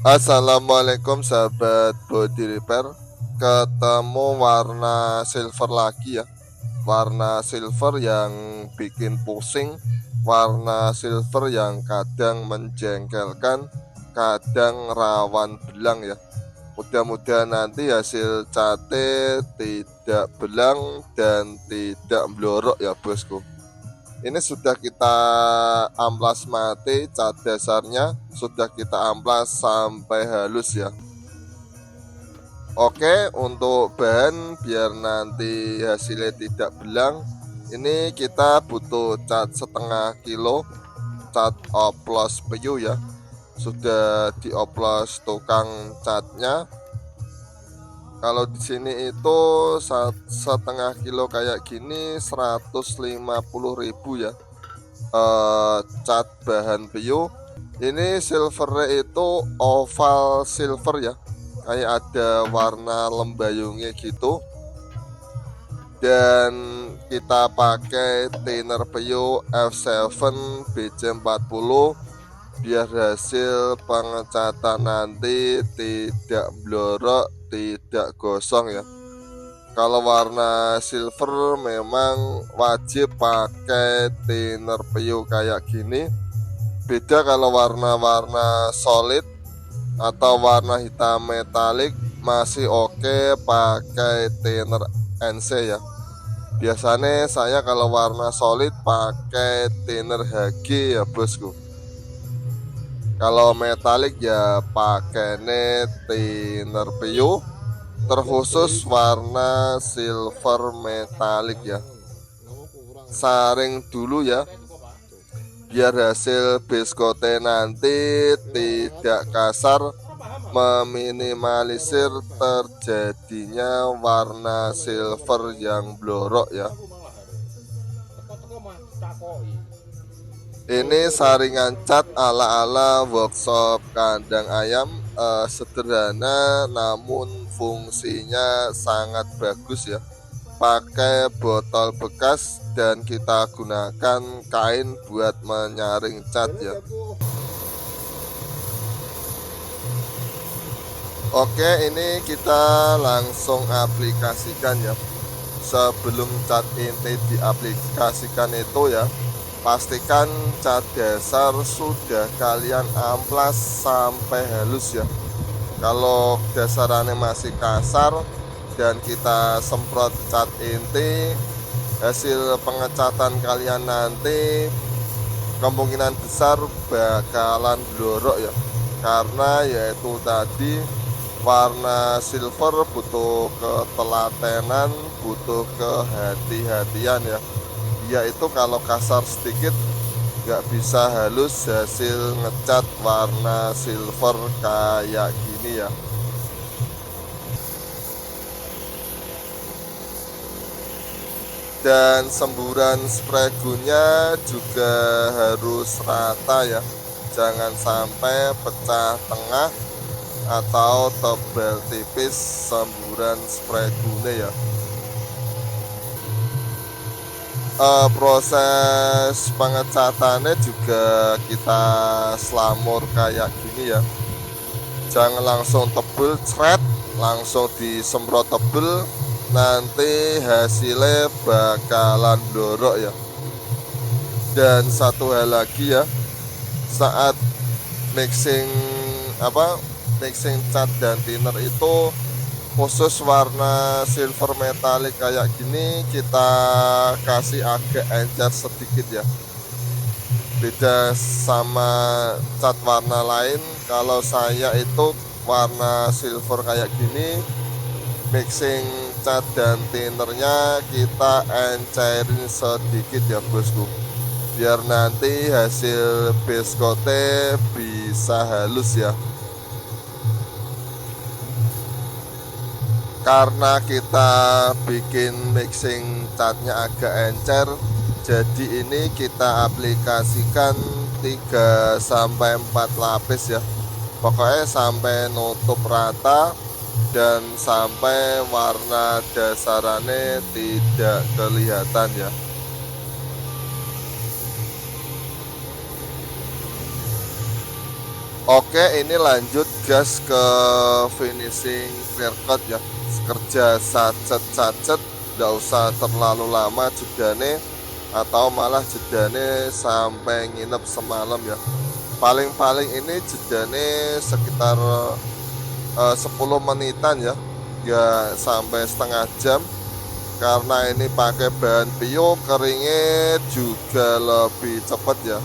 Assalamualaikum sahabat body repair. Ketemu warna silver lagi ya. Warna silver yang bikin pusing, warna silver yang kadang menjengkelkan, kadang rawan belang ya. Mudah-mudahan nanti hasil cate tidak belang dan tidak blorok ya bosku. Ini sudah kita amplas mati, cat dasarnya sudah kita amplas sampai halus ya. Oke, untuk bahan biar nanti hasilnya tidak belang, ini kita butuh cat setengah kilo, cat oplos PU ya. Sudah dioplos tukang catnya. Kalau di sini itu setengah kilo kayak gini 150.000 ya. Cat bahan PU. Ini silvernya itu oval silver ya. Kayak ada warna lembayungnya gitu. Dan kita pakai thinner PU F7 BC40 biar hasil pengecatan nanti tidak blorok, tidak gosong ya. Kalau warna silver memang wajib pakai thinner PU kayak gini. Beda kalau warna-warna solid atau warna hitam metalik masih oke pakai thinner NC ya. Biasanya saya kalau warna solid pakai thinner HG ya bosku. Kalau metalik ya pakai thinner PU terkhusus warna silver metalik ya. Saring dulu ya biar hasil base coat nanti tidak kasar, meminimalisir terjadinya warna silver yang blorok ya. Ini saringan cat ala-ala workshop kandang ayam, sederhana namun fungsinya sangat bagus ya. Pakai botol bekas dan kita gunakan kain buat menyaring cat ya. Oke, ini kita langsung aplikasikan ya. Sebelum cat inti diaplikasikan itu ya, pastikan cat dasar sudah kalian amplas sampai halus ya. Kalau dasarannya masih kasar dan kita semprot cat inti, hasil pengecatan kalian nanti kemungkinan besar bakalan blorok ya. Karena yaitu tadi warna silver butuh ketelatenan, butuh kehati-hatian ya. Yaitu kalau kasar sedikit nggak bisa halus hasil ngecat warna silver kayak gini ya. Dan semburan spray gunnya juga harus rata ya, jangan sampai pecah tengah atau tebal tipis semburan spray gunnya ya. Proses pengecatannya juga kita selamur kayak gini ya, jangan langsung tebel cret, langsung disemprot tebel, nanti hasilnya bakalan blorok ya. Dan satu hal lagi ya, saat mixing cat dan thinner itu khusus warna silver metalik kayak gini kita kasih agak encer sedikit ya. Beda sama cat warna lain, kalau saya itu warna silver kayak gini mixing cat dan thinnernya kita encerin sedikit ya bosku, biar nanti hasil base coat bisa halus ya. Karena kita bikin mixing catnya agak encer, jadi ini kita aplikasikan 3-4 lapis ya. Pokoknya sampai nutup rata dan sampai warna dasarannya tidak kelihatan ya. Oke, ini lanjut gas ke finishing clear coat ya. Kerja sacet-sacet, nggak usah terlalu lama jedane, atau malah jedane sampai nginep semalam ya. Paling-paling ini jedane sekitar 10 menitan ya, nggak sampai setengah jam. Karena ini pakai bahan pio, keringnya juga lebih cepat ya.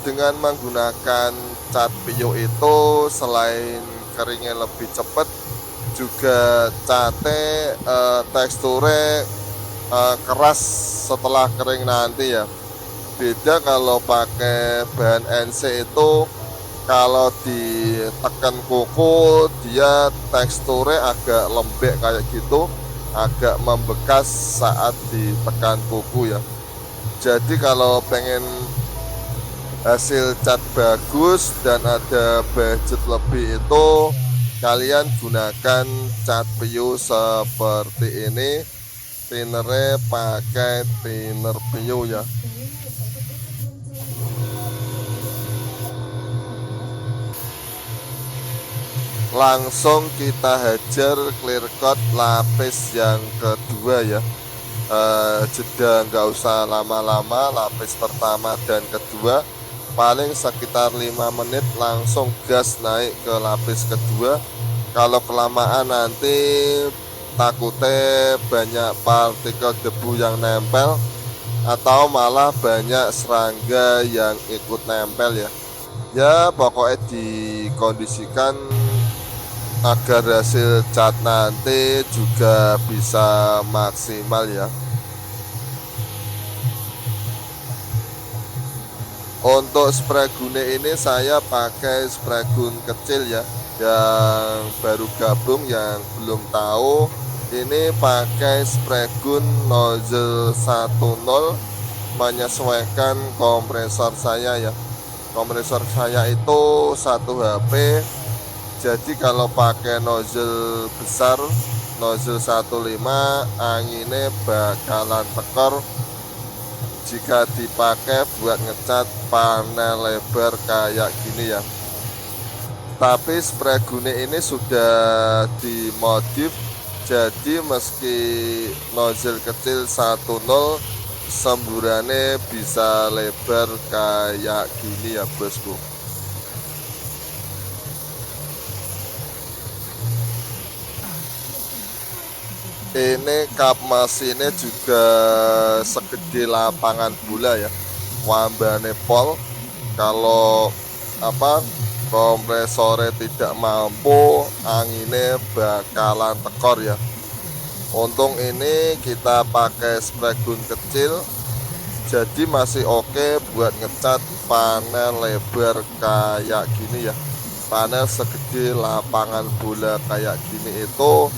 Dengan menggunakan cat pio itu, selain keringnya lebih cepat, juga cate teksturnya keras setelah kering nanti ya. Beda kalau pakai bahan NC itu, kalau ditekan kuku dia teksturnya agak lembek kayak gitu, agak membekas saat ditekan kuku ya. Jadi kalau pengen hasil cat bagus dan ada budget lebih, itu kalian gunakan cat pio seperti ini. Thinnernya pakai thinner pio ya. Langsung kita hajar clear coat lapis yang kedua ya. Jeda nggak usah lama-lama, lapis pertama dan kedua paling sekitar 5 menit, langsung gas naik ke lapis kedua. Kalau kelamaan nanti takutnya banyak partikel debu yang nempel, atau malah banyak serangga yang ikut nempel ya. Ya pokoknya dikondisikan agar hasil cat nanti juga bisa maksimal ya. Untuk spray gune ini saya pakai spray gun kecil ya, yang baru gabung, yang belum tahu, ini pakai spray gun nozzle 10, menyesuaikan kompresor saya ya. Kompresor saya itu 1 HP, jadi kalau pakai nozzle besar, nozzle 15, anginnya bakalan tekor jika dipakai buat ngecat panel lebar kayak gini ya. Tapi spray gune ini sudah dimodif, jadi meski nozzle kecil 10, semburannya bisa lebar kayak gini ya bosku. Ini kap mesinnya juga segede lapangan bola ya, wambane pol. Kalau kompresornya tidak mampu, anginnya bakalan tekor ya. Untung ini kita pakai spray gun kecil, jadi masih oke buat ngecat panel lebar kayak gini ya. Panel segede lapangan bola kayak gini itu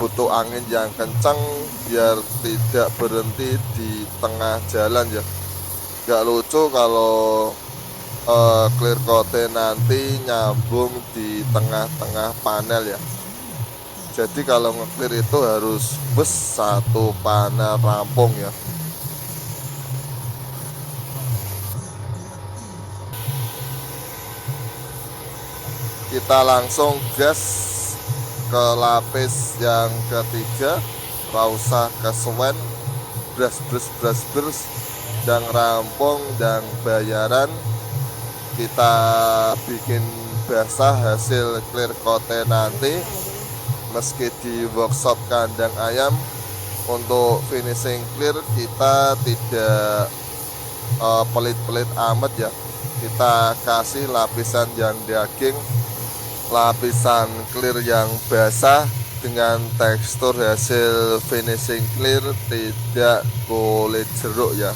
butuh angin yang kencang biar tidak berhenti di tengah jalan ya. Gak lucu kalau clear coat nanti nyambung di tengah-tengah panel ya. Jadi kalau nge-clear itu harus bus satu panel rampung ya. Kita langsung gas ke lapis yang ketiga, gak usah kesuwen, bras dan rampung dan bayaran. Kita bikin basah hasil clear coat nanti. Meski di workshop kandang ayam, untuk finishing clear kita tidak pelit-pelit amat ya. Kita kasih lapisan yang daging, lapisan clear yang basah, dengan tekstur hasil finishing clear tidak kulit jeruk ya.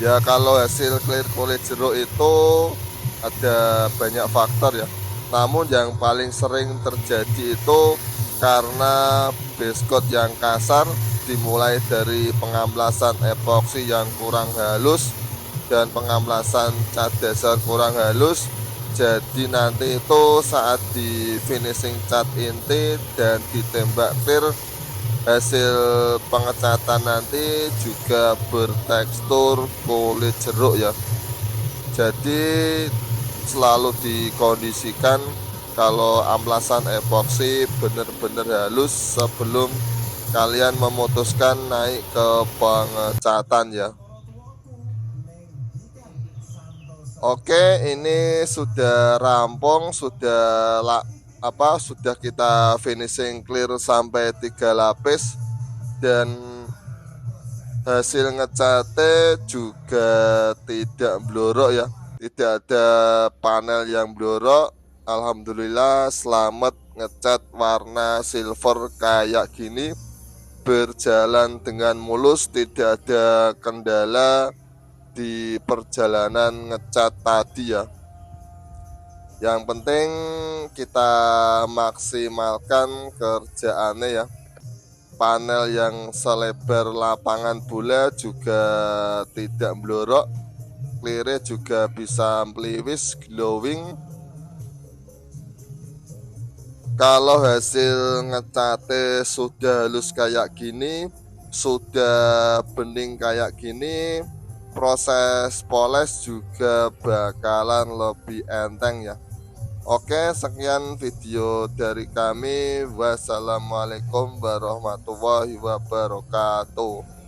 Ya kalau hasil clear kulit jeruk itu ada banyak faktor ya, namun yang paling sering terjadi itu karena base coat yang kasar, dimulai dari pengamplasan epoksi yang kurang halus dan pengamplasan cat dasar kurang halus. Jadi nanti itu saat di finishing cat inti dan ditembak clear, hasil pengecatan nanti juga bertekstur kulit jeruk ya. Jadi selalu dikondisikan kalau amplasan epoksi benar-benar halus sebelum kalian memutuskan naik ke pengecatan ya. Oke, ini sudah rampung, sudah kita finishing clear sampai 3 lapis dan hasil ngecatnya juga tidak blorok ya. Tidak ada panel yang blorok. Alhamdulillah selamat ngecat warna silver kayak gini, berjalan dengan mulus, tidak ada kendala di perjalanan ngecat tadi ya. Yang penting kita maksimalkan kerjaannya ya. Panel yang selebar lapangan bola juga tidak blorok, clear juga bisa meliwis, glowing. Kalau hasil ngecate sudah halus kayak gini, sudah bening kayak gini, proses poles juga bakalan lebih enteng ya. Oke, sekian video dari kami. Wassalamualaikum warahmatullahi wabarakatuh.